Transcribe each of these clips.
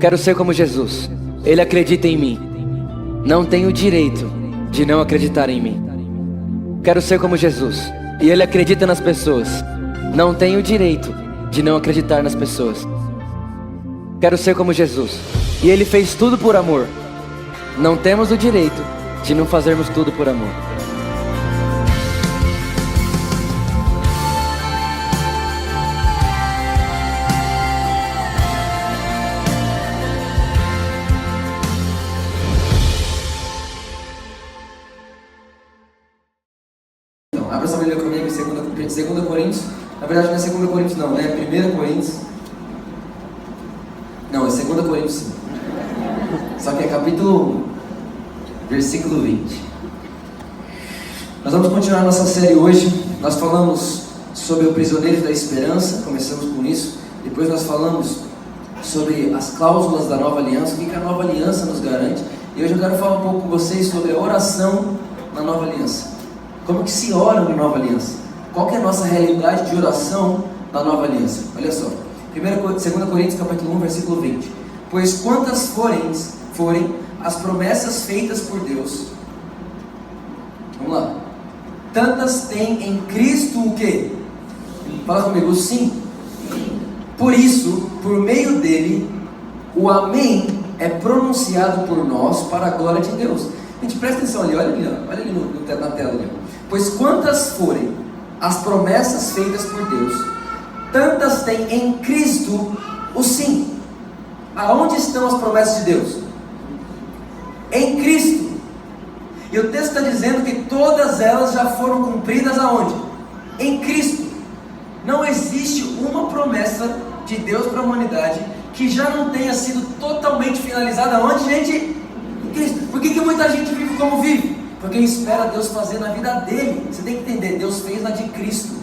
Quero ser como Jesus. Ele acredita em mim. Não tenho direito de não acreditar em mim. Quero ser como Jesus. E Ele acredita nas pessoas. Não tenho direito de não acreditar nas pessoas. Quero ser como Jesus. E Ele fez tudo por amor. Não temos o direito de não fazermos tudo por amor. Então, abra sua Bíblia comigo em 2 Coríntios. Na verdade não é 2 Coríntios não, né? 1 Coríntios. Não, é 2 Coríntios sim. Só que é capítulo 1, versículo 20. Nós vamos continuar nossa série hoje. Nós falamos sobre o prisioneiro da esperança, começamos com isso. Depois nós falamos sobre as cláusulas da nova aliança, o que a nova aliança nos garante. E hoje eu quero falar um pouco com vocês sobre a oração na nova aliança. Como que se ora na nova aliança? Qual que é a nossa realidade de oração na nova aliança? Olha só, 2 Coríntios capítulo 1, versículo 20. Pois quantas forem as promessas feitas por Deus, vamos lá, tantas tem em Cristo o quê? Fala comigo, o sim. Por isso, por meio dele, o amém é pronunciado por nós para a glória de Deus. Gente, presta atenção ali, olha ali na tela ali. Pois quantas forem as promessas feitas por Deus, tantas tem em Cristo o sim. Aonde estão as promessas de Deus? Em Cristo. E o texto está dizendo que todas elas já foram cumpridas aonde? Em Cristo. Não existe uma promessa de Deus para a humanidade que já não tenha sido totalmente finalizada aonde, gente? Em Cristo. Por que muita gente vive como vive? Porque espera Deus fazer na vida dele. Você tem que entender, Deus fez na de Cristo.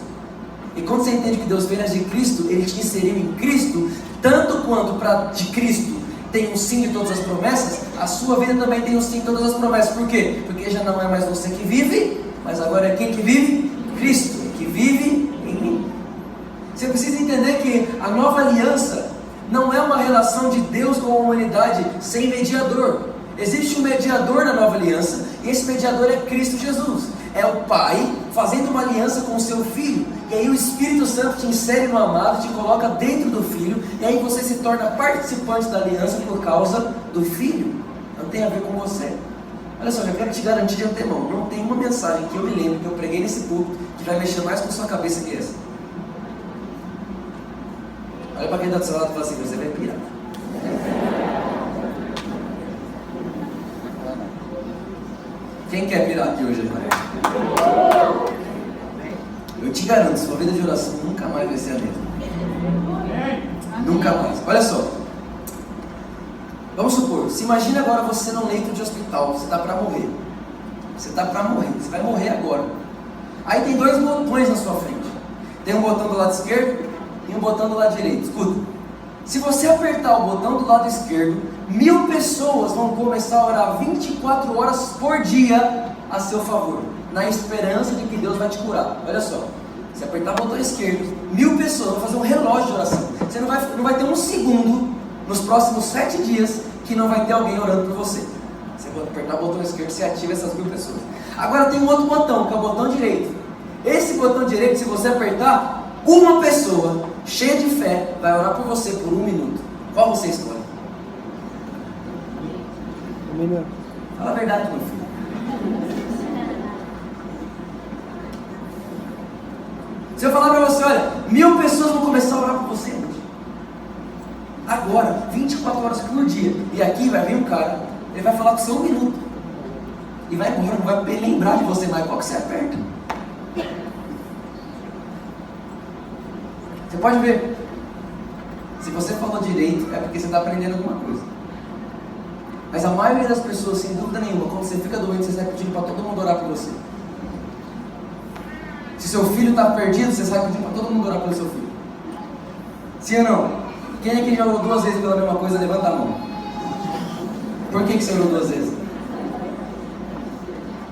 E quando você entende que Deus fez na de Cristo, Ele te inseriu em Cristo, tanto quanto para de Cristo tem um sim de todas as promessas, a sua vida também tem um sim de todas as promessas. Por quê? Porque já não é mais você que vive, mas agora é quem que vive? Cristo, que vive em mim. Você precisa entender que a nova aliança não é uma relação de Deus com a humanidade sem mediador. Existe um mediador na nova aliança, e esse mediador é Cristo Jesus. É o Pai fazendo uma aliança com o seu Filho. E aí o Espírito Santo te insere no amado, te coloca dentro do Filho, e aí você se torna participante da aliança por causa do Filho. Não tem a ver com você. Olha só, já quero te garantir de antemão, não tem uma mensagem que eu me lembro, que eu preguei nesse púlpito, que vai mexer mais com a sua cabeça que essa. Olha para quem está do seu lado e fala assim, você vai pirar. Quem quer pirar aqui hoje? Eu te garanto, sua vida de oração nunca mais vai ser a mesma. Nunca mais. Olha só. Vamos supor, se imagina agora você num leito de hospital, você está para morrer. Você está para morrer, você vai morrer agora. Aí tem dois botões na sua frente. Tem um botão do lado esquerdo e um botão do lado direito. Escuta. Se você apertar o botão do lado esquerdo, 1000 pessoas vão começar a orar 24 horas por dia a seu favor, na esperança de que Deus vai te curar. Olha só, se apertar o botão esquerdo, 1000 pessoas vão fazer um relógio de oração. Você não vai ter um segundo nos próximos 7 dias que não vai ter alguém orando por você. Você vai apertar o botão esquerdo, você ativa essas 1000 pessoas. Agora tem um outro botão, que é o botão direito. Esse botão direito, se você apertar, uma pessoa cheia de fé vai orar por você por 1 minuto. Qual você escolhe? 1 minuto. Fala a verdade, meu filho. Se eu falar para você, olha, 1000 pessoas vão começar a orar por você hoje. Agora, 24 horas por dia. E aqui vai vir um cara, ele vai falar com você 1 minuto. E vai embora, não vai lembrar de você mais. Qual que você aperta? Você pode ver. Se você falou direito, é porque você está aprendendo alguma coisa. Mas a maioria das pessoas, sem dúvida nenhuma, quando você fica doente, você sai pedindo para todo mundo orar por você. Se seu filho está perdido, você sai pedindo para todo mundo orar pelo seu filho. Sim ou não? Quem é que já orou 2 vezes pela mesma coisa? Levanta a mão. Por que você orou 2 vezes?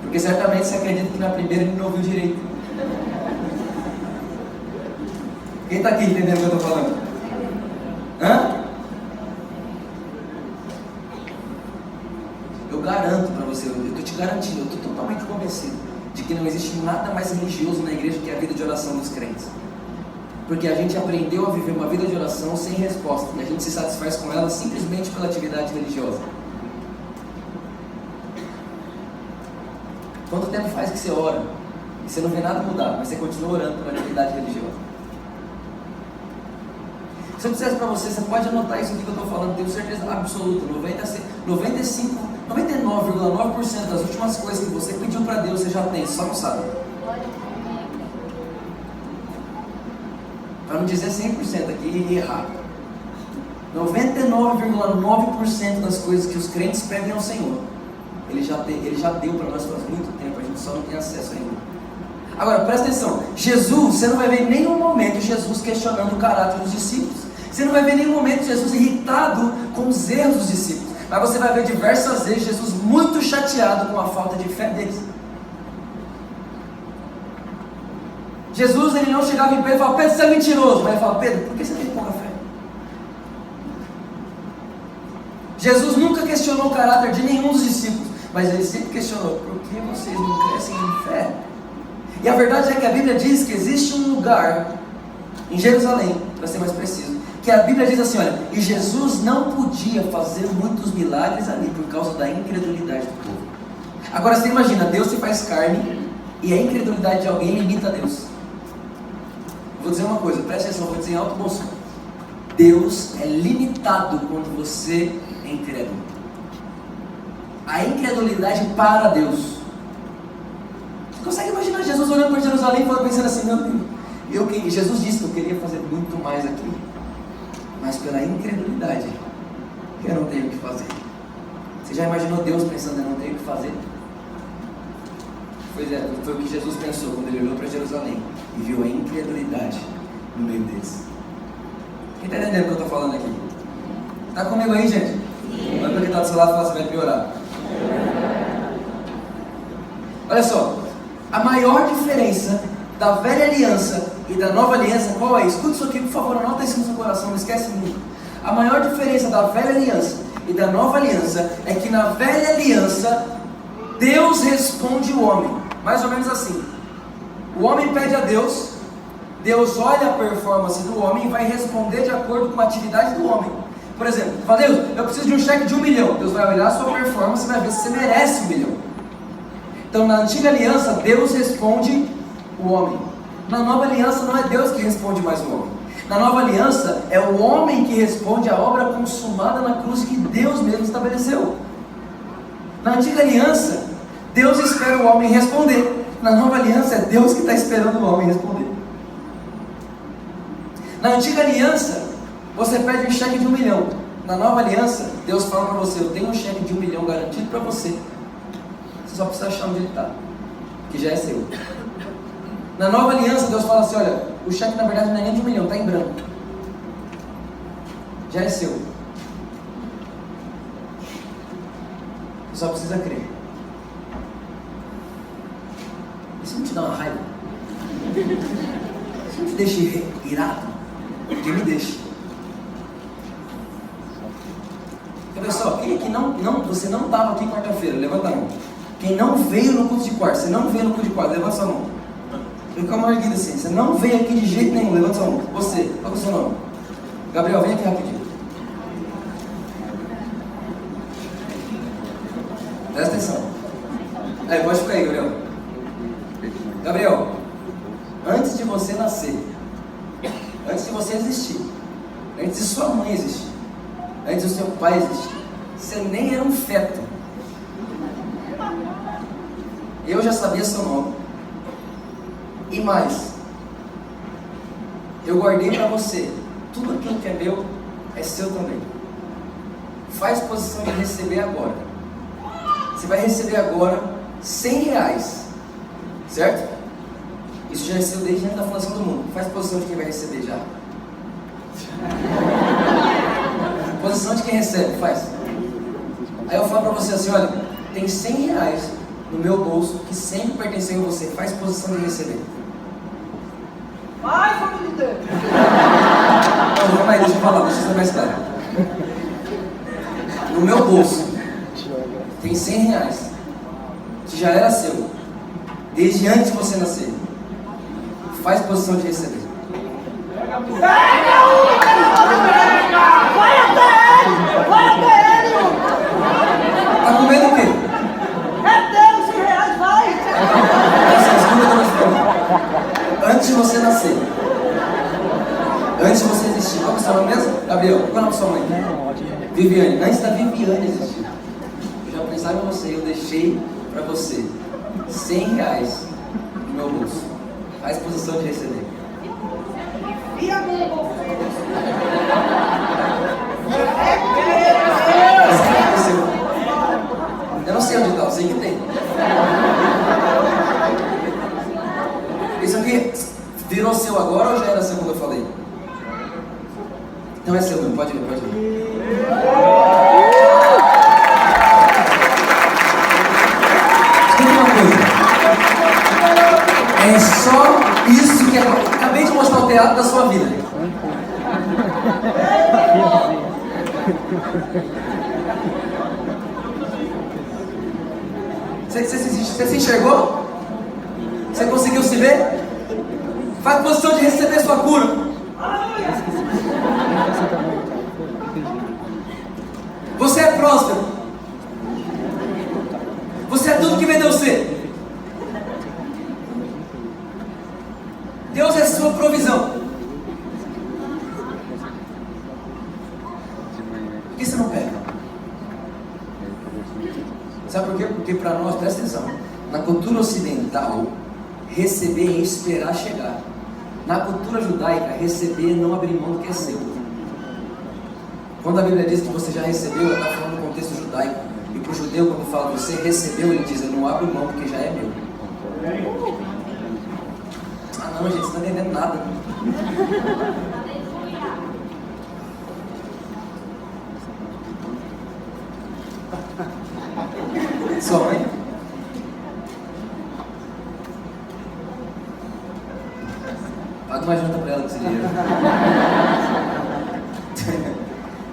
Porque certamente você acredita que na primeira ele não ouviu direito. Quem está aqui entendendo o que eu estou falando? Hã? eu garanto para você, eu estou te garantindo, eu estou totalmente convencido de que não existe nada mais religioso na igreja que a vida de oração dos crentes. Porque a gente aprendeu a viver uma vida de oração sem resposta, e a gente se satisfaz com ela simplesmente pela atividade religiosa. Quanto tempo faz que você ora e você não vê nada mudar, mas você continua orando pela atividade religiosa? Se eu dissesse para você, você pode anotar isso aqui que eu estou falando, tenho certeza absoluta, 99,9% das últimas coisas que você pediu para Deus, você já tem, só não sabe. Para não dizer 100% aqui e errar. 99,9% das coisas que os crentes pedem ao Senhor, Ele já deu para nós faz muito tempo, a gente só não tem acesso ainda. Agora, presta atenção, Jesus, você não vai ver em nenhum momento Jesus questionando o caráter dos discípulos. Você não vai ver em nenhum momento Jesus irritado com os erros dos discípulos. Mas você vai ver diversas vezes Jesus muito chateado com a falta de fé deles. Jesus, ele não chegava em Pedro e falava, Pedro, você é mentiroso. Mas ele fala, Pedro, por que você tem pouca fé? Jesus nunca questionou o caráter de nenhum dos discípulos, mas ele sempre questionou, por que vocês não crescem em fé? E a verdade é que a Bíblia diz que existe um lugar em Jerusalém, para ser mais preciso, que a Bíblia diz assim, olha, e Jesus não podia fazer muitos milagres ali por causa da incredulidade do povo. Agora você imagina, Deus se faz carne e a incredulidade de alguém limita a Deus. Vou dizer uma coisa, presta atenção, vou dizer em alto bom som. Deus é limitado quando você é incrédulo. A incredulidade para Deus. Você consegue imaginar Jesus olhando para Jerusalém e pensando assim, meu Deus, Jesus disse que eu queria fazer muito mais aqui, mas pela incredulidade eu não tenho o que fazer. Você já imaginou Deus pensando, eu não tenho o que fazer? Pois é, foi o que Jesus pensou quando ele olhou para Jerusalém e viu a incredulidade no meio deles. Quem está entendendo o que eu estou falando aqui? Está comigo aí, gente? Não é porque está do seu lado e fala assim, vai piorar. Olha só, a maior diferença da velha aliança e da nova aliança, qual é? Escuta isso aqui, por favor, anota isso no seu coração, não esquece nunca. A maior diferença da velha aliança e da nova aliança é que na velha aliança Deus responde o homem, mais ou menos assim. O homem pede a Deus, Deus olha a performance do homem e vai responder de acordo com a atividade do homem. Por exemplo, fala, Deus, eu preciso de um cheque de 1 milhão. Deus vai olhar a sua performance e vai ver se você merece 1 milhão. Então na antiga aliança Deus responde o homem. Na nova aliança não é Deus que responde mais o homem. Na nova aliança é o homem que responde a obra consumada na cruz que Deus mesmo estabeleceu. Na antiga aliança Deus espera o homem responder. Na nova aliança é Deus que está esperando o homem responder. Na antiga aliança você pede um cheque de 1 milhão. Na nova aliança Deus fala para você, eu tenho um cheque de 1 milhão garantido para você. Você só precisa achar onde ele está, que já é seu. Na nova aliança Deus fala assim, olha, o cheque na verdade não é nem de 1 milhão, está em branco. Já é seu. Você só precisa crer. Isso não te dá uma raiva? Isso não te deixa irado? Porque me deixa. Então, pessoal, quem aqui você não estava aqui quarta-feira? Levanta a mão. Quem não veio no culto de quarta, você não veio no culto de quarta, levanta sua mão. Fica uma erguida assim, você não veio aqui de jeito nenhum, levanta sua mão. Você, qual é o seu nome? Gabriel, vem aqui rapidinho. Presta atenção. Aí, pode ficar aí, Gabriel. Gabriel, antes de você nascer, antes de você existir, antes de sua mãe existir, antes do seu pai existir, você nem era um feto. Eu já sabia seu nome. E mais, eu guardei para você. Tudo aquilo que é meu é seu também. Faz posição de receber agora. Você vai receber agora R$100, certo? Isso já é seu desde antes da fundação do mundo. Faz posição de quem vai receber já. Posição de quem recebe, faz. Aí eu falo para você assim, olha, tem R$100 no meu bolso que sempre pertenceu a você. Faz posição de receber. Ai, família de Deus! Não, calma aí, deixa eu falar, deixa eu ser mais claro. No meu bolso tem R$100, que já era seu, desde antes de você nascer. Faz posição de receber. Tá com medo do quê? Antes de você nascer, antes de você existir, qual que é o seu nome mesmo? Gabriel, qual é o nome da sua mãe? Viviane. Antes da Viviane existir, eu já pensava em você, eu deixei pra você R$100 no meu bolso. Faz posição de receber. Eu não sei onde está, eu sei que tem. Isso aqui virou seu agora ou já era seu quando eu falei? Então é seu mesmo, pode ir, pode ir. Escuta uma coisa. É só isso que é. Acabei de mostrar o teatro da sua vida. Você se enxergou? Você conseguiu se ver? Faz posição de receber sua cura. Você é próspero. Você é tudo que vem Deus ser. Deus é sua provisão. Por que você não pega? Sabe por quê? Porque para nós, presta atenção, na cultura ocidental, receber é esperar chegar. Na cultura judaica, receber é não abrir mão do que é seu. Quando a Bíblia diz que você já recebeu, ela está falando no contexto judaico. E para o judeu, quando fala você recebeu, ele diz, eu não abro mão porque já é meu. Ah não, gente, você não está entendendo nada. Sua mãe? Paga uma janta pra ela com esse dinheiro.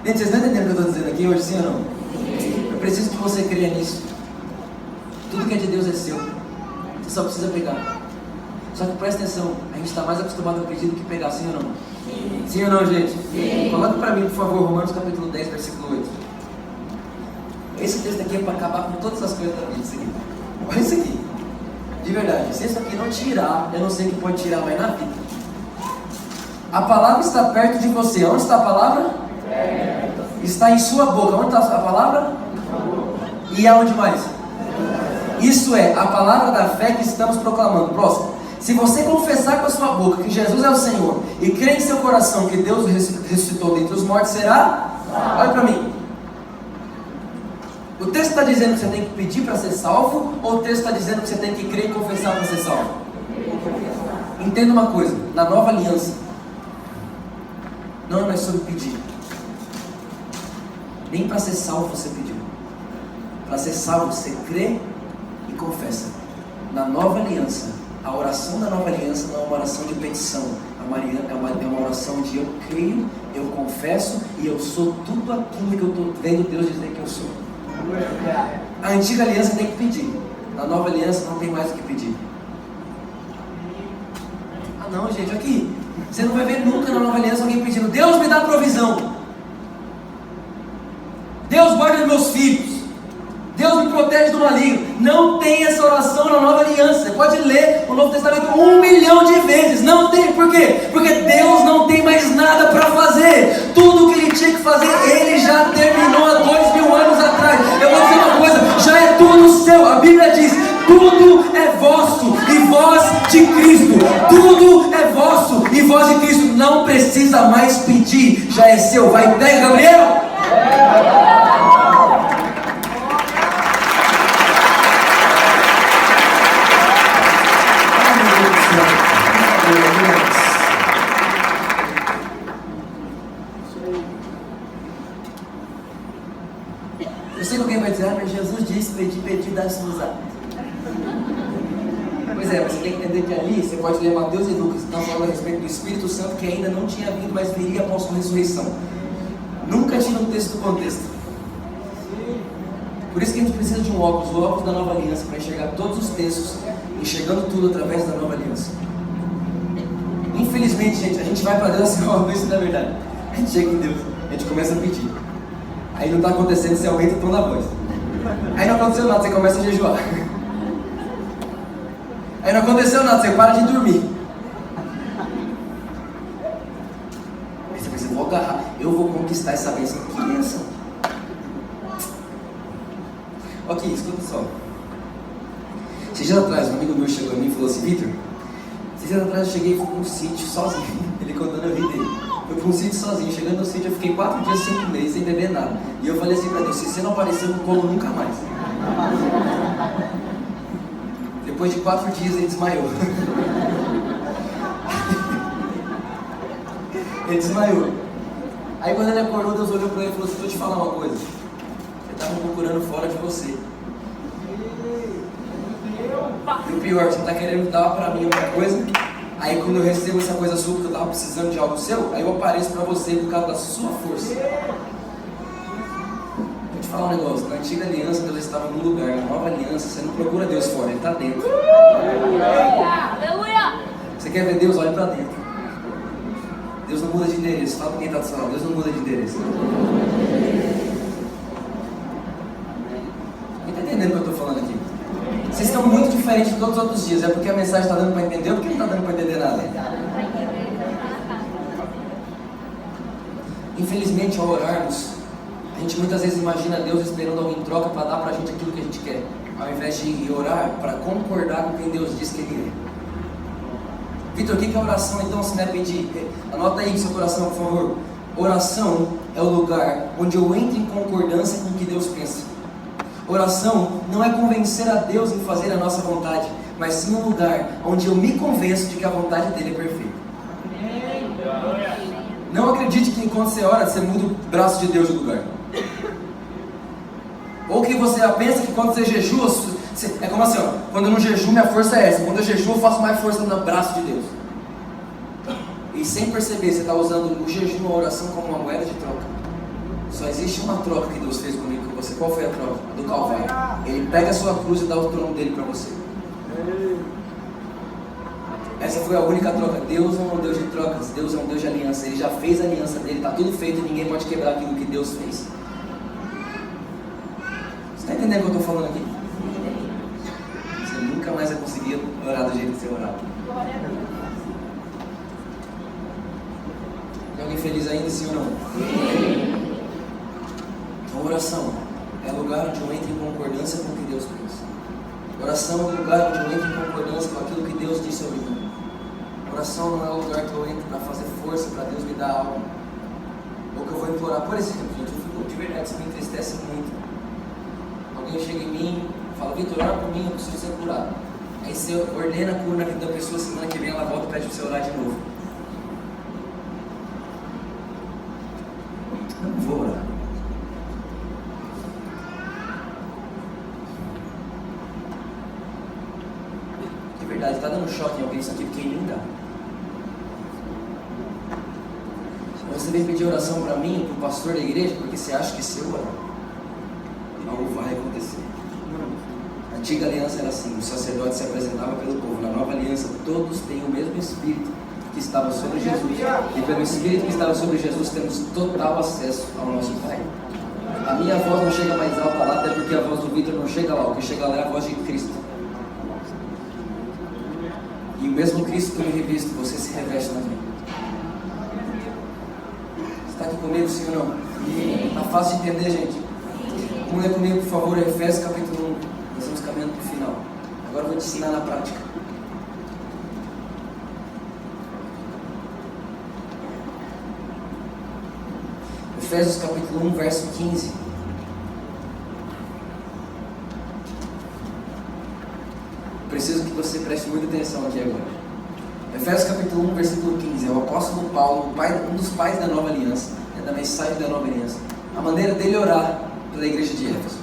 Gente, vocês estão entendendo o que eu estou dizendo aqui hoje, sim ou não? Eu preciso que você creia nisso. Tudo que é de Deus é seu. Você só precisa pegar. Só que presta atenção, a gente está mais acostumado a pedir do que pegar, sim ou não? Sim. Sim ou não, gente? Sim. Coloca pra mim, por favor, Romanos capítulo 10, versículo 8. Esse texto aqui é para acabar com todas as coisas da vida. Isso aqui. Olha isso aqui. De verdade, se isso aqui não tirar, eu não sei o que pode tirar mais na vida. A palavra está perto de você. Onde está a palavra? Está em sua boca. Onde está a palavra? E aonde mais? Isso é a palavra da fé que estamos proclamando. Próximo. Se você confessar com a sua boca que Jesus é o Senhor e crer em seu coração que Deus ressuscitou dentre os mortos, será? Olha para mim. O texto está dizendo que você tem que pedir para ser salvo, ou o texto está dizendo que você tem que crer e confessar para ser salvo? Entenda uma coisa, na nova aliança, não é mais sobre pedir. Nem para ser salvo você pediu. Para ser salvo você crê e confessa. Na nova aliança, a oração da nova aliança não é uma oração de petição, é uma oração de eu creio, eu confesso e eu sou tudo aquilo que eu estou vendo Deus dizer que eu sou. A antiga aliança tem que pedir. Na nova aliança não tem mais o que pedir. Ah não, gente, aqui você não vai ver nunca na nova aliança alguém pedindo: Deus me dá provisão, Deus guarda meus filhos, Deus me protege do maligno. Não tem essa oração na nova aliança. Você pode ler o Novo Testamento 1 milhão de vezes. Não tem, por quê? Porque Deus não tem mais nada para fazer. Tudo que Ele tinha que fazer, Ele já terminou há 2000 anos atrás. Eu vou dizer uma coisa, já é tudo seu. A Bíblia diz, tudo é vosso e vós de Cristo. Tudo é vosso e vós de Cristo. Não precisa mais pedir, já é seu. Vai, pega, Gabriel. Eu sei que alguém vai dizer, mas Jesus disse, pedir, dar-se nos dá. Pois é, mas você tem que entender que ali, você pode ler Mateus e Lucas, estão falando a respeito do Espírito Santo que ainda não tinha vindo, mas viria após sua ressurreição. Nunca tira um texto do contexto. Por isso que a gente precisa de um óculos, o óculos da nova aliança, para enxergar todos os textos, enxergando tudo através da nova aliança. Infelizmente, gente, a gente vai para Deus assim, ó, isso não é verdade. A gente chega em Deus, a gente começa a pedir. Aí não está acontecendo, você aumenta o tom da voz. Aí não aconteceu nada, você começa a jejuar. Aí não aconteceu nada, você para de dormir. Aí você pensa, eu vou agarrar, eu vou conquistar essa bênção. Que bênção! Ok, escuta só. 6 dias atrás, um amigo meu chegou a mim e falou assim, Vitor, 6 dias atrás eu cheguei e fui para um sítio sozinho. Ele contando a vida dele. Fui para um sítio sozinho. Chegando no sítio eu fiquei 4 dias, 5 meses sem beber nada. E eu falei assim para Deus, se você não aparecer eu não como nunca mais. Depois de 4 dias ele desmaiou. Ele desmaiou. Aí quando ele acordou, Deus olhou para ele e falou assim, deixa eu te falar uma coisa. Você estava me procurando fora de você. E o pior, você está querendo dar para mim uma coisa, aí quando eu recebo essa coisa sua, porque eu estava precisando de algo seu, aí eu apareço para você por causa da sua força. Vou te falar um negócio, na antiga aliança Deus estava num lugar, na nova aliança você não procura Deus fora, Ele está dentro. Você quer ver Deus? Olha para dentro. Deus não muda de endereço, fala para quem está do seu lado, Deus não muda de endereço. Está entendendo o que eu estou falando aqui? Vocês estão muito diferentes de todos os outros dias. É porque a mensagem está dando para entender ou porque não está dando para entender nada? Infelizmente, ao orarmos, a gente muitas vezes imagina Deus esperando alguém em troca para dar para a gente aquilo que a gente quer, ao invés de orar para concordar com quem Deus diz que Ele é. Vitor, o que é oração então? Se não é pedir, anota aí no seu coração, por favor. Oração é o lugar onde eu entro em concordância com o que Deus pensa. Oração não é convencer a Deus em fazer a nossa vontade, mas sim um lugar onde eu me convenço de que a vontade dele é perfeita. Não acredite que enquanto você ora, você muda o braço de Deus de lugar. Ou que você pensa que quando você jejua, é como assim, ó, quando eu não jejuo, minha força é essa. Quando eu jejuo, eu faço mais força no braço de Deus. E sem perceber, você está usando o jejum ou a oração como uma moeda de troca. Só existe uma troca que Deus fez comigo e com você. Qual foi a troca? A do Calvário. Ele pega a sua cruz e dá o trono dele para você. Essa foi a única troca. Deus não é um Deus de trocas, Deus é um Deus de aliança. Ele já fez a aliança dele, está tudo feito e ninguém pode quebrar aquilo que Deus fez. Você está entendendo o que eu estou falando aqui? Você nunca mais vai conseguir orar do jeito que você orava. Tem alguém feliz ainda, sim ou não? Então, oração é o lugar onde eu entro em concordância com o que Deus pensa. Oração é o lugar onde eu entro em concordância com aquilo que Deus disse sobre mim. Oração não é o lugar que eu entro para fazer força para Deus me dar algo, ou que eu vou implorar. Por exemplo, gente, eu fico de verdade, isso me entristece muito. Alguém chega em mim e fala, Vitor, ora por mim, eu preciso ser curado. Aí você ordena a cura na vida da pessoa, semana que vem ela volta e pede para você orar de novo. Eu não vou orar. De verdade, está dando choque em alguém isso aqui, porque em mim dá. Você vem pedir oração para mim, para o pastor da igreja, porque você acha que se eu orar, algo vai acontecer. A antiga aliança era assim, o sacerdote se apresentava pelo povo. Na nova aliança, todos têm o mesmo Espírito que estava sobre Jesus. E pelo Espírito que estava sobre Jesus, temos total acesso ao nosso Pai. A minha voz não chega mais alta lá, até porque a voz do Vitor não chega lá. O que chega lá é a voz de Cristo. E o mesmo Cristo que eu me revisto, você se reveste na mim. Está aqui comigo, sim ou não? Está fácil de entender, gente? Vamos ler comigo, por favor, Efésios capítulo 1. Nós estamos caminhando para o final. Agora eu vou te ensinar na prática. Efésios capítulo 1, verso 15. Preciso que você preste muita atenção aqui agora. Efésios capítulo 1, versículo 15. É o apóstolo Paulo, um dos pais da nova aliança, da mensagem da nova aliança. A maneira dele orar pela igreja de Éfeso.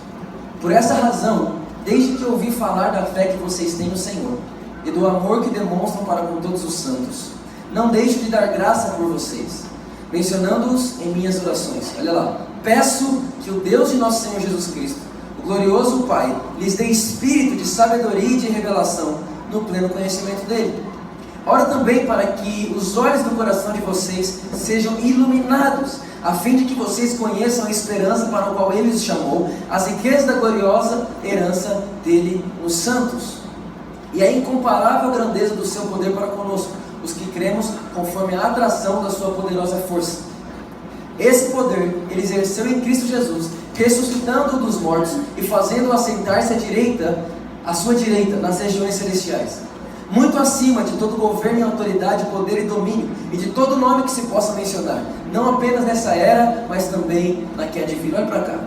Por essa razão, desde que ouvi falar da fé que vocês têm no Senhor e do amor que demonstram para com todos os santos, não deixo de dar graça por vocês, mencionando-os em minhas orações. Olha lá. Peço que o Deus de nosso Senhor Jesus Cristo, o glorioso Pai lhes dê espírito de sabedoria e de revelação no pleno conhecimento dele. Ora também para que os olhos do coração de vocês sejam iluminados, a fim de que vocês conheçam a esperança para a qual ele os chamou, as riquezas da gloriosa herança dele nos santos, e a incomparável grandeza do seu poder para conosco, os que cremos conforme a atração da sua poderosa força. Esse poder ele exerceu em Cristo Jesus, ressuscitando-o dos mortos e fazendo-o assentar-se à sua direita nas regiões celestiais, muito acima de todo governo e autoridade, poder e domínio, e de todo nome que se possa mencionar, não apenas nessa era, mas também na que há de vir. Olha para cá,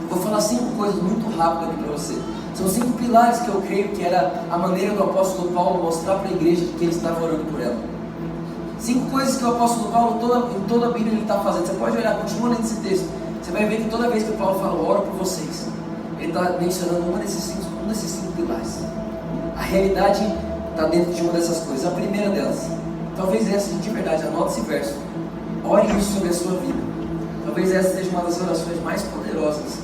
vou falar 5 coisas muito rápidas aqui para você. São 5 pilares que eu creio que era a maneira do apóstolo Paulo mostrar para a igreja que ele estava orando por ela. 5 coisas que o apóstolo Paulo, em toda a Bíblia, ele está fazendo. Você pode olhar, continua lendo esse texto, você vai ver que toda vez que o Paulo fala, oro por vocês, ele está mencionando um desses cinco pilares. A realidade está dentro de uma dessas coisas. A primeira delas, talvez essa, de verdade, anote esse verso, ore isso sobre a sua vida. Talvez essa seja uma das orações mais poderosas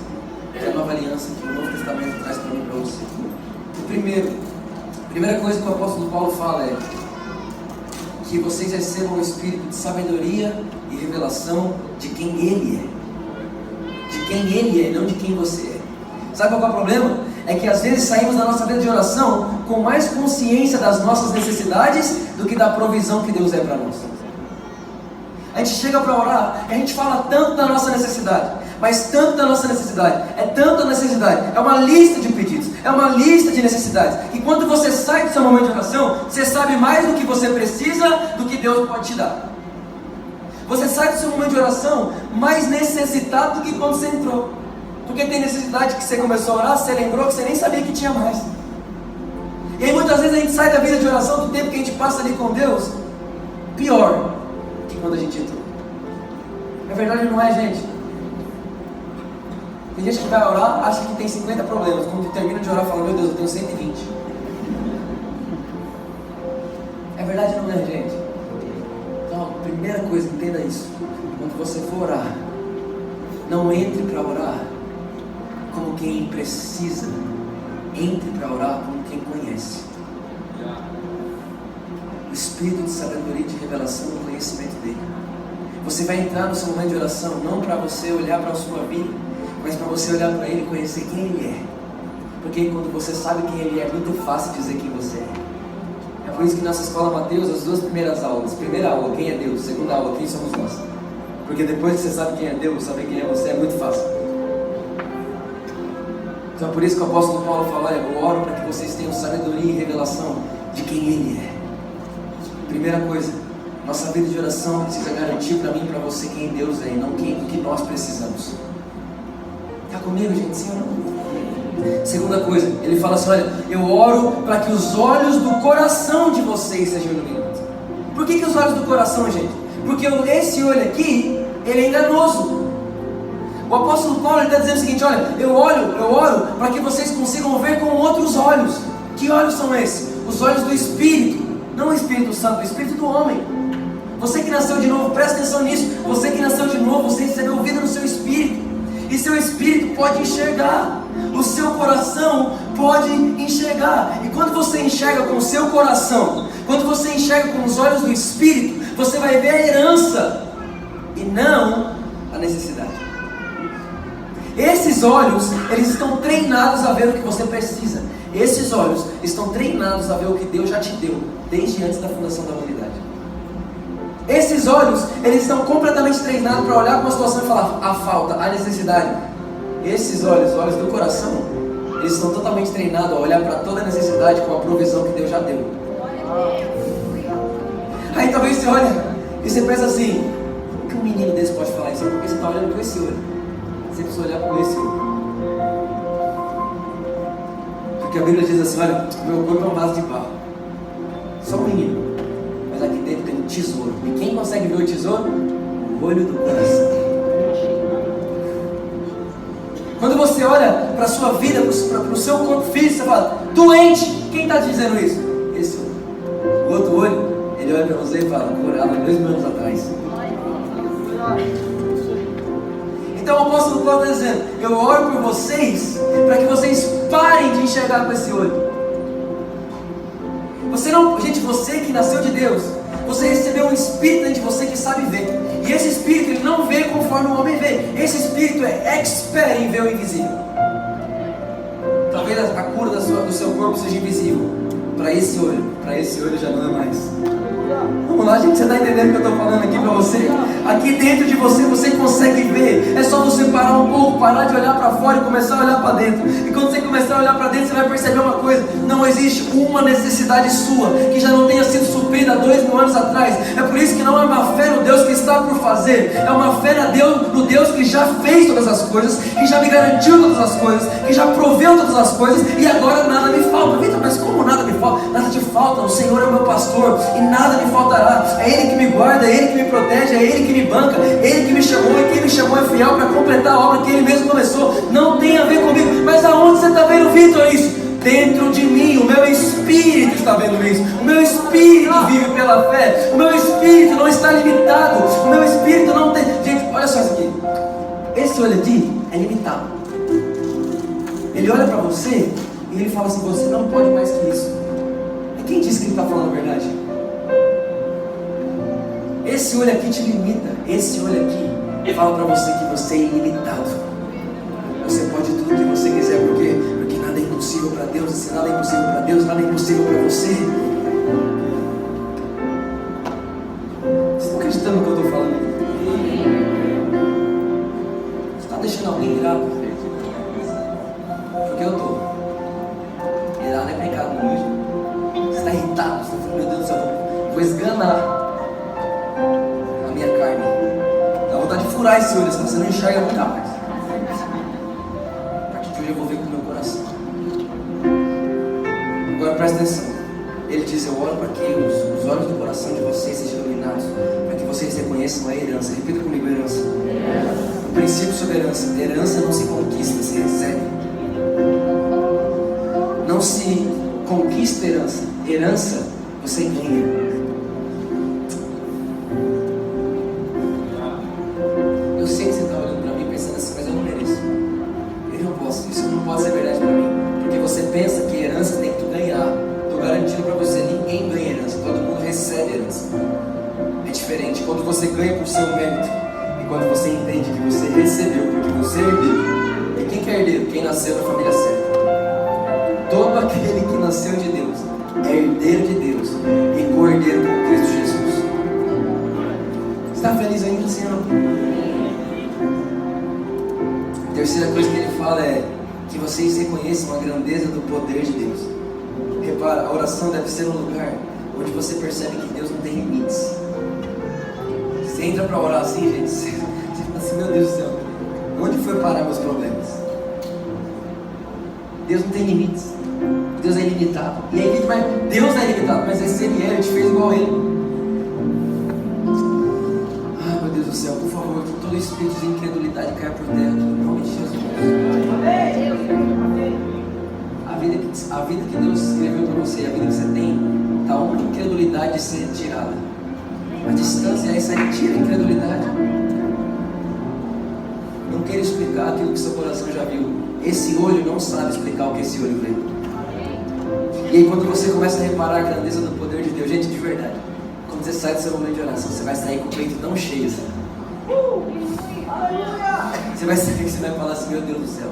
que a nova aliança, que o Novo Testamento traz para mim e para você. A primeira coisa que o apóstolo Paulo fala é que vocês recebam o espírito de sabedoria e revelação de quem ele é. De quem ele é, não de quem você é. Sabe qual é o problema? É que às vezes saímos da nossa vida de oração com mais consciência das nossas necessidades do que da provisão que Deus é para nós. A gente chega para orar e a gente fala tanto da nossa necessidade, mas tanto da nossa necessidade, é tanta necessidade, é uma lista de pedidos, é uma lista de necessidades, e quando você sai do seu momento de oração, você sabe mais do que você precisa do que Deus pode te dar. Você sai do seu momento de oração mais necessitado do que quando você entrou. Porque tem necessidade que você começou a orar, você lembrou que você nem sabia que tinha mais. E aí muitas vezes a gente sai da vida de oração, do tempo que a gente passa ali com Deus, pior que quando a gente entrou. Na verdade não é, gente. Tem gente que vai orar, acha que tem 50 problemas, quando termina de orar fala, meu Deus, eu tenho 120. É verdade não é, gente? Então, a primeira coisa, entenda isso. Quando você for orar, não entre para orar como quem precisa, entre para orar como quem conhece. O espírito de sabedoria e de revelação no conhecimento dele. Você vai entrar no seu momento de oração não para você olhar para a sua vida, mas para você olhar para ele e conhecer quem ele é. Porque quando você sabe quem ele é, é muito fácil dizer quem você é. É por isso que nossa escola Mateus, as 2 primeiras aulas, primeira aula, quem é Deus, segunda aula, quem somos nós. Porque depois que você sabe quem é Deus, saber quem é você é muito fácil. Então é por isso que o apóstolo Paulo fala, eu oro para que vocês tenham sabedoria e revelação de quem ele é. Primeira coisa, nossa vida de oração precisa garantir para mim e para você quem Deus é, e não quem do que nós precisamos. Está comigo, gente? Sim ou não? Segunda coisa, ele fala assim, olha, eu oro para que os olhos do coração de vocês sejam iluminados. Por que os olhos do coração, gente? Porque esse olho aqui, ele é enganoso. O apóstolo Paulo está dizendo o seguinte, olha, eu oro para que vocês consigam ver com outros olhos. Que olhos são esses? Os olhos do Espírito, não o Espírito Santo, o Espírito do homem. Você que nasceu de novo, presta atenção nisso. Você que nasceu de novo, você recebeu vida no seu Espírito. E seu Espírito pode enxergar. O seu coração pode enxergar. E quando você enxerga com o seu coração, quando você enxerga com os olhos do Espírito, você vai ver a herança e não a necessidade. Esses olhos, eles estão treinados a ver o que você precisa. Esses olhos estão treinados a ver o que Deus já te deu, desde antes da fundação da humanidade. Esses olhos, eles estão completamente treinados para olhar para uma situação e falar, a falta, a necessidade. Esses olhos, os olhos do coração, eles estão totalmente treinados a olhar para toda a necessidade com a provisão que Deus já deu. Aí talvez você olha e você pensa assim, como que um menino desse pode falar isso? Porque você está olhando com esse olho. Você precisa olhar com esse olho. Porque a Bíblia diz assim, olha, meu corpo é um vaso de barro. Só um menino. Mas aqui dentro tem um tesouro. E quem consegue ver o tesouro? O olho do coração. Quando você olha para a sua vida, para o seu corpo físico, você fala, doente, quem está te dizendo isso? Esse olho. O outro olho, ele olha para você e fala, curado há 2000 anos atrás. Então o apóstolo Paulo está dizendo: eu oro por vocês, para que vocês parem de enxergar com esse olho. Você não, gente, você que nasceu de Deus, você recebeu um espírito dentro de você que sabe ver. E esse espírito, ele não vê conforme o homem vê. Esse espírito é expert em ver o invisível. Talvez a cura do seu corpo seja invisível. Para esse olho já não é mais. Vamos lá, gente, você está entendendo o que eu estou falando aqui para você? Aqui dentro de você, você consegue ver. É só você parar um pouco, parar de olhar para fora e começar a olhar para dentro. E quando você começar a olhar para dentro, você vai perceber uma coisa: não existe uma necessidade sua que já não tenha sido suprida há 2000 anos atrás. É por isso que não é uma fé no Deus que está por fazer, é uma fé no Deus que já fez todas as coisas, que já me garantiu todas as coisas, que já proveu todas as coisas, e agora nada me falta. Vitor, mas como nada me falta? Nada te falta, o Senhor é o meu pastor e nada me faltará. É Ele que me guarda, é Ele que me protege, é Ele que me banca, é Ele que me chamou, e quem me chamou é fiel para completar a obra que Ele mesmo começou. Não tem a ver comigo. Mas aonde você está vendo, Vitor, isso? Dentro de mim, o meu espírito está vendo isso. O meu espírito vive pela fé. O meu espírito não está limitado. O meu espírito não tem... Gente, olha só isso aqui. Esse olho aqui é limitado. Ele olha para você e ele fala assim: você não pode mais que isso. E quem disse que ele está falando a verdade? Esse olho aqui te limita. Esse olho aqui fala para você que você é ilimitado. Você pode tudo que você quiser. Por quê? Porque nada é impossível para Deus. E se nada é impossível para Deus, nada é impossível para você. Vocês estão acreditando no que eu estou falando? Você está deixando alguém irado? Porque eu estou. Irado é pecado, não é? Você está irritado. Você está falando: meu Deus do céu, vou esganar a minha carne. Dá vontade de furar esse olho, senão você não enxerga nunca mais. A partir de hoje eu vou ver com o meu coração. Agora presta atenção. Ele diz: eu oro para que os olhos do coração de vocês sejam iluminados, para que vocês reconheçam a herança. Repita comigo: herança. O princípio sobre herança. Herança não se conquista, se recebe. Não se conquista herança. Herança você ganha. Eu sei que você está olhando para mim pensando assim: mas eu não mereço. Eu não posso. Isso não pode ser verdade para mim. Porque você pensa que herança tem que tu ganhar. Estou garantindo para você: ninguém ganha herança. Todo mundo recebe herança. É diferente quando você ganha por seu mérito e quando você entende que você recebeu porque você é herdeiro. E quem que é herdeiro? Quem nasceu na família certa. Todo aquele que nasceu de Deus é herdeiro de Deus e co-herdeiro com Cristo Jesus. Você está feliz ainda, Senhor? A terceira coisa que ele fala é que vocês reconheçam a grandeza do poder de Deus. Repara, a oração deve ser um lugar onde você percebe que Deus não tem limites. Você entra para orar assim, gente, você fala assim: meu Deus do céu, onde foi parar meus problemas? Deus não tem limites. Deus é ilimitado. E aí, mas Deus é ilimitado, mas se Ele é, Ele te fez igual a Ele. Ah, meu Deus do céu, por favor, que todo espírito de incredulidade caia por terra, em nome de Jesus. A vida que Deus escreveu para você, a vida que você tem, está uma incredulidade de ser tirada. A distância é essa, tira a incredulidade. Não queira explicar aquilo que seu coração já viu. Esse olho não sabe explicar o que esse olho vê. E aí quando você começa a reparar a grandeza do poder de Deus, gente, de verdade, quando você sai do seu momento de oração, você vai sair com o peito tão cheio assim. Você vai sair que você vai falar assim: meu Deus do céu,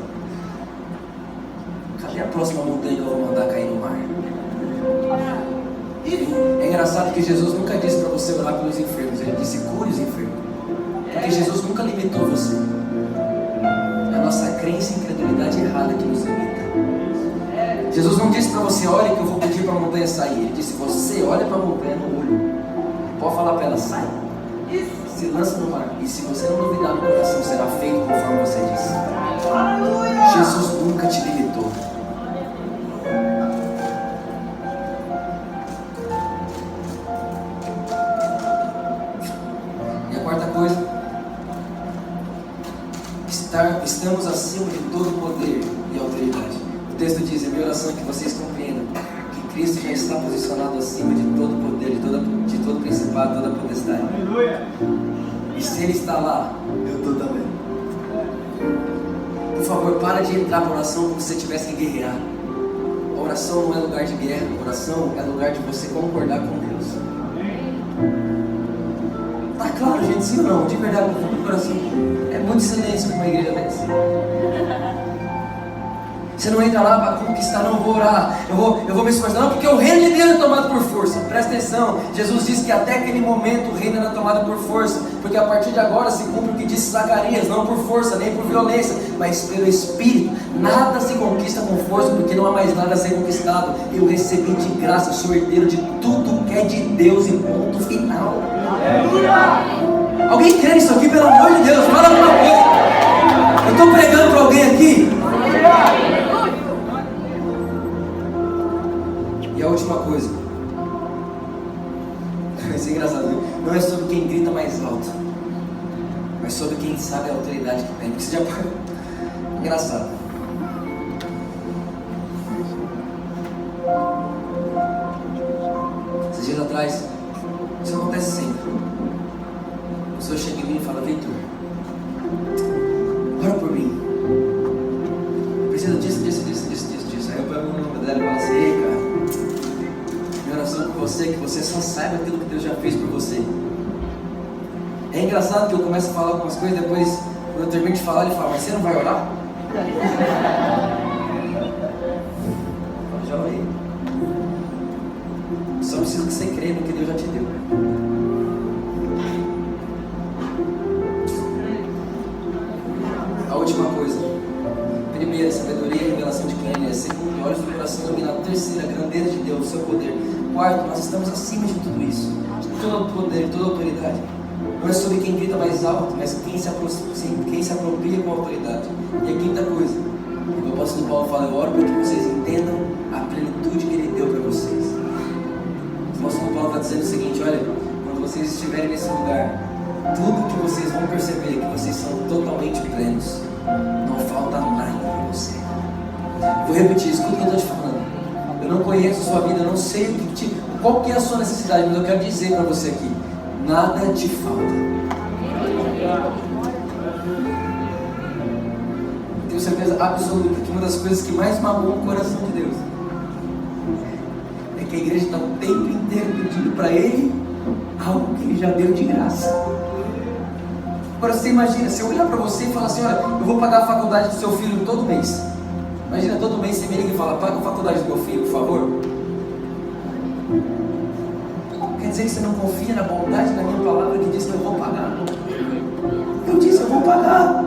cadê a próxima montanha que eu vou mandar cair no mar? É engraçado que Jesus nunca disse para você orar pelos enfermos. Ele disse: cure os enfermos. Porque Jesus nunca limitou você. É a nossa crença e incredulidade errada que nos limita. Jesus não disse para você: olhe que eu vou pedir para a montanha sair. Ele disse: você olha para a montanha no olho, pode falar para ela: sai, se lança no mar, e se você não duvidar no coração, será feito conforme você disse. Jesus nunca te limitou. E a quarta coisa: estamos acima de todo poder e autoridade. O texto diz: a minha oração é que vocês compreendam que Cristo já está posicionado acima de todo poder, de todo principado, toda potestade. Aleluia! E se Ele está lá, eu estou também. favor, para de entrar para oração como se você tivesse que guerrear. A oração não é lugar de guerra, a oração é lugar de você concordar com Deus. Tá claro, gente, sim ou não? De verdade, no fundo do coração. É muito silêncio para uma igreja dessa. Você não entra lá para conquistar, não, eu vou orar, eu vou me esforçar, não, porque o reino de Deus é tomado por força. Presta atenção, Jesus disse que até aquele momento o reino era tomado por força, porque a partir de agora se cumpre o que disse Zacarias, não por força, nem por violência, mas pelo Espírito. Nada se conquista com força, porque não há mais nada a ser conquistado. Eu recebi de graça, eu sou herdeiro de tudo que é de Deus, e ponto final. Alguém crê nisso aqui, pelo amor de Deus? Fala alguma coisa. Eu estou pregando para alguém aqui. E a última coisa, isso é engraçado, não é sobre quem grita mais alto, mas sobre quem sabe a autoridade que tem. Isso já pode... Engraçado. Esses dias atrás, isso acontece sempre. A pessoa chega em mim e fala: Victor, ora por mim. Eu preciso disso. Aí eu pego o nome dela e falo assim: ei, cara, minha oração com você é que você só saiba aquilo que Deus já fez por você. É engraçado que eu começo a falar algumas coisas, depois, quando eu termino de falar, ele fala: mas você não vai orar? Eu já orei. Só preciso que você creia no que Deus já te deu. A última coisa. Primeira, sabedoria e revelação de quem Ele é. Segundo, olhos do coração iluminado. Terceira, grandeza de Deus, seu poder. Quarto, nós estamos acima de tudo isso, de todo poder, toda autoridade. Não é sobre quem grita mais alto, mas quem se apropria com a autoridade. E a quinta coisa, o apóstolo Paulo fala: eu oro para que vocês entendam a plenitude que Ele deu para vocês. O apóstolo Paulo está dizendo o seguinte: olha, quando vocês estiverem nesse lugar, tudo que vocês vão perceber é que vocês são totalmente plenos. Não falta nada para você. Vou repetir, escuta o que eu estou te falando. Eu não conheço a sua vida, eu não sei qual que é a sua necessidade, mas eu quero dizer para você aqui: nada te falta. Tenho certeza absoluta que uma das coisas que mais magoam o coração de Deus é que a igreja está o tempo inteiro pedindo para Ele algo que Ele já deu de graça. Agora você imagina, se eu olhar para você e falar assim: olha, eu vou pagar a faculdade do seu filho todo mês. Imagina, todo mês você me liga e fala: paga a faculdade do meu filho, por favor. Quer dizer que você não confia na bondade da minha palavra que diz que eu vou pagar? Eu disse: eu vou pagar.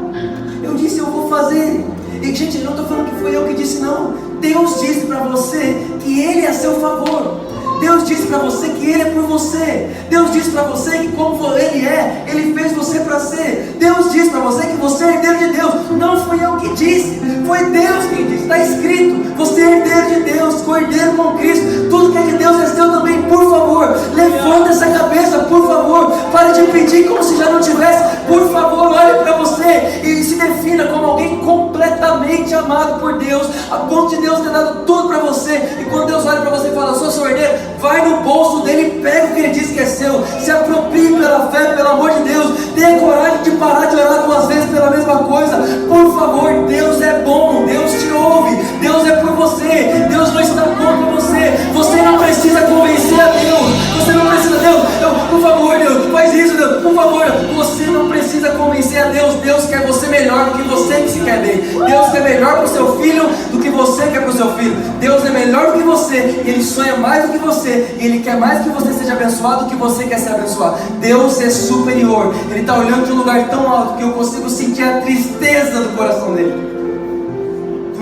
Eu disse: eu vou fazer. E gente, eu não estou falando que foi eu que disse, não. Deus disse para você que Ele é a seu favor. Deus disse para você que Ele é por você. Deus disse para você que como Ele é, Ele fez você para ser. Deus disse para você que você é herdeiro de Deus. Não fui eu que disse, foi Deus quem disse. Está escrito: você é herdeiro de Deus, co-herdeiro com Cristo. Tudo que é de Deus é seu também. Por favor, levanta essa cabeça, por favor. Pare de pedir como se já não tivesse. Por favor, olhe para você e se defina como alguém completamente amado por Deus, a ponto de Deus ter dado tudo para você. E quando Deus olha para você e fala: sou seu herdeiro, vai no bolso dele, pega o que Ele diz que é seu, se aproprie pela fé, pelo amor de Deus. Tenha coragem de parar de orar 2 vezes pela mesma coisa. Por favor, Deus é bom, Deus te ouve, Deus é por você, Deus não está contra você. Você não precisa convencer a Deus, você não precisa, Deus, por favor, Deus, faz isso, Deus, por favor. Você não precisa convencer a Deus. Deus quer você melhor do que você que se quer bem. Deus quer melhor para o seu filho do que você quer para o seu filho. Deus é melhor do que você, Ele sonha mais do que você, e Ele quer mais que você seja abençoado do que você quer ser abençoado. Deus é superior. Ele está olhando de um lugar tão alto que eu consigo sentir a tristeza do coração dele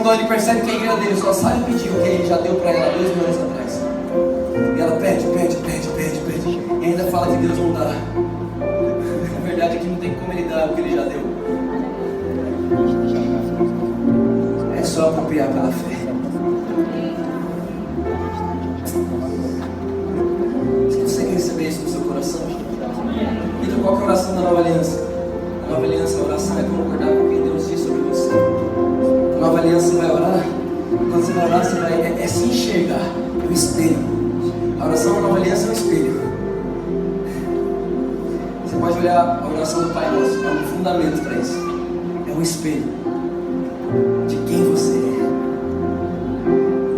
quando ele percebe que a igreja dele só sabe pedir o que Ele já deu para ela 2 mil anos atrás. E ela pede, e ainda fala que Deus não dá. Na verdade, aqui não tem como Ele dar o que Ele já deu. É só apropriar pela fé. Se você quer receber isso no seu coração, então qual que é a oração da nova aliança? A nova aliança, a oração é concordar com o que Deus diz sobre você. A nova aliança, você vai orar. Quando você vai orar, você vai se enxergar. É um espelho. A oração da nova aliança é um espelho. Você pode olhar a oração do Pai Nosso, é um fundamento para isso. É um espelho. de quem você é,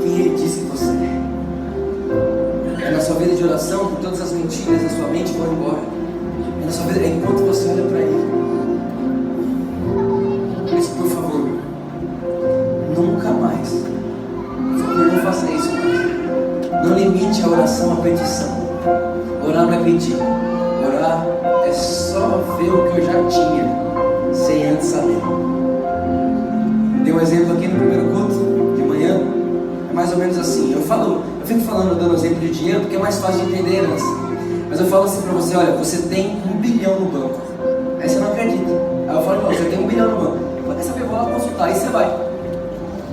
quem Ele diz que você é. É na sua vida de oração que todas as mentiras da sua mente vão embora. É na sua vida, é enquanto você olha para Ele. Por isso, por favor, nunca mais, por favor, não faça isso mais. Não limite a oração à petição. Orar não é pedir. Orar é só ver o que eu já tinha, sem antes saber. Dei um exemplo aqui no primeiro culto, de manhã. É mais ou menos assim. Eu fico falando, dando exemplo de dinheiro, porque é mais fácil de entender antes. Mas eu falo assim pra você: olha, você tem 1 bilhão no banco. Aí você não acredita. Aí eu falo: você tem 1 bilhão no banco. Quando você vou lá consultar, aí você vai.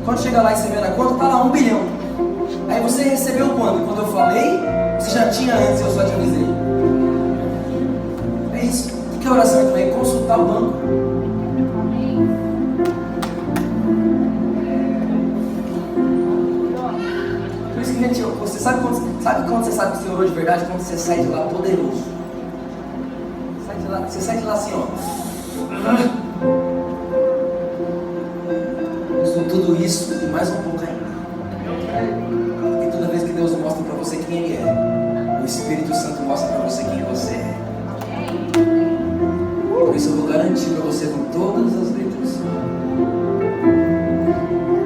Quando chegar lá e você vê na conta, tá lá 1 bilhão. Aí você recebeu quando? Quando eu falei, você já tinha antes, eu só te avisei. É isso. O que é oração também? Consultar o banco. Por isso que, gente, você sabe quando você sabe que você orou de verdade? Quando você sai de lá poderoso. Você sai de lá assim, ó. Eu sou tudo isso e mais um pouco ainda. E toda vez que Deus mostra para você quem Ele é, o Espírito Santo mostra para você quem você é. Por isso eu vou garantir para você com todas as letras: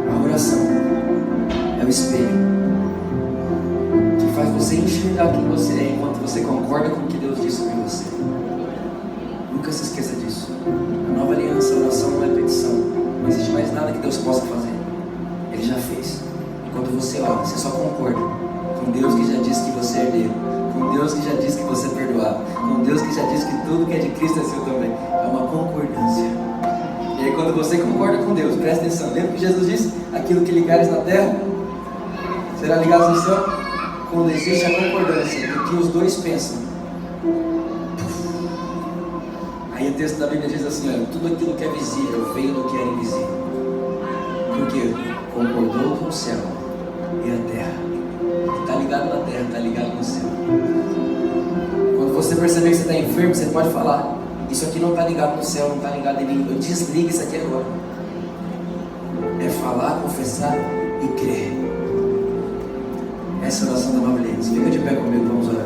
a oração é o espelho que faz você enxergar quem você é enquanto você concorda com o que Deus disse sobre você. Nunca se esqueça disso. A nova aliança, a oração não é petição. Não existe mais nada que Deus possa fazer. Ele já fez. E quando você ora, você só concorda com Deus que já disse que você é herdeiro, com Deus que já disse que você é perdoado, com Deus que já disse que tudo que é de Cristo é seu também. É uma concordância. E aí quando você concorda com Deus, presta atenção, lembra que Jesus disse: aquilo que ligares na terra será ligado no céu? Quando existe a concordância do que os dois pensam, aí o texto da Bíblia diz assim: olha, tudo aquilo que é visível veio do que era invisível. Porque concordou com o céu e a terra. Está ligado na terra, está ligado no céu. Quando você perceber que você está enfermo, você pode falar: isso aqui não está ligado no céu, não está ligado em mim. Eu desligo isso aqui agora. É falar, confessar e crer. Essa é a oração da nova aliança. Fica de pé comigo, vamos orar.